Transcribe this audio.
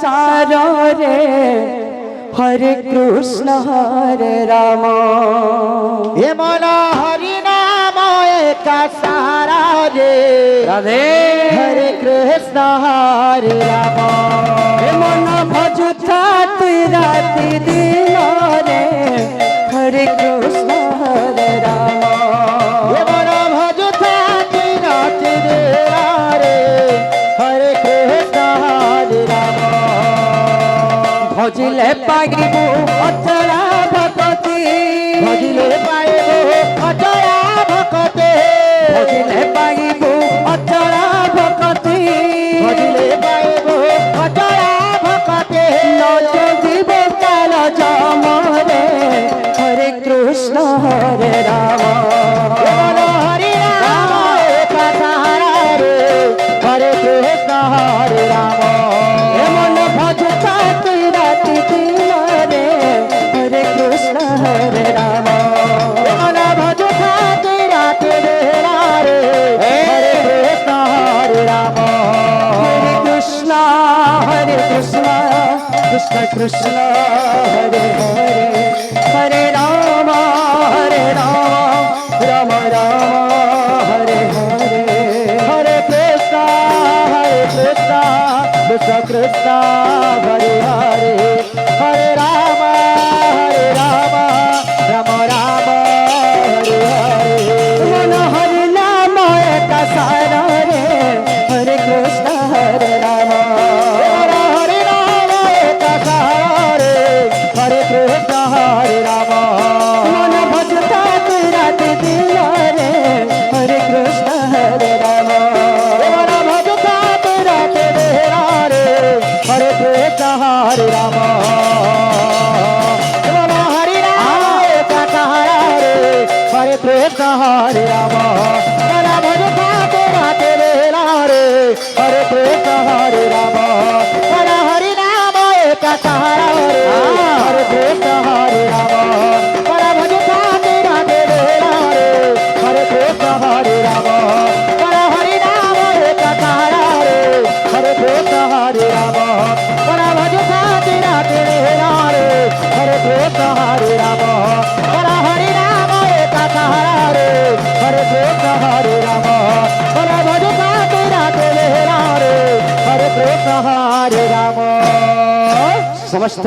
সারে হরে কৃষ্ণ হরে রাম হে মনা হরি নাম একা সারা রে রাধে হরে কৃষ্ণ হরে রাম হে মন ভজুথা তুই রাতি দিন রে হরে কৃষ্ণ হরে রাম হে মনা ভজুথা তুই রাতি দিন রে হরে কৃষ্ণ হরে রাম ভজিলে পাইবু অচলা ভকতি ভজিলে পাইবু অচলা ভকতি ভজিলে পাইবু অচলা ভকতি ভজিলে পাইবু অচলা ভকতি নচ জীব কাল জমরে হরে কৃষ্ণ হরে রাম হে মনা হরি নাম একা সারা রে হরে কৃষ্ণ হরে রাম এমন ভজতা তুই রাতি দিন রে হরে কৃষ্ণ হরে রাম মনা ভজ খাতে রাতে বেলা রে হরে কৃষ্ণ হরে রাম হরে কৃষ্ণ কৃষ্ণ কৃষ্ণ হরে হরে হরে রাম রাম রাম হরে হরে হরে কৃষ্ণ কৃষ্ণ কৃষ্ণ হরে হরে হরে রাম রাম রাম হরে হরে মন হরি নাম একা সারা রে হরে কৃষ্ণ হরে রাম হরে রাম একা সারা রে হরে কৃষ্ণ হরে রাম মন ভজতা তুই রাতে দিন রে হরে কৃষ্ণ হরে রাম মনা ভজ খাতে রাতে বেলা রে হরে কৃষ্ণ হরে রাম মনা হরি রাম একা সারা রে হরে কৃষ্ণ হরে রাম মনা ভজ খাতে রাতে বেলা রে হরে কৃষ্ণ হরে রাম মনা হরি নাম একা সারা রে হরে কৃষ্ণ হরে রাম মনা ভজ খাতে রাতে বেলা রে হরে কৃষ্ণ হরে রাম মনা হরি নাম একা সারা রে হরে কৃষ্ণ হরে রাম মনা ভজ খাতে রাতে বেলা রে হরে কৃষ্ণ হরে রাম মনা হরি নাম একা সারা রে হরে কৃষ্ণ হরে রাম মনা ভজ খাতে রাতে বেলা রে হরে কৃষ্ণ হরে রাম সমস্ত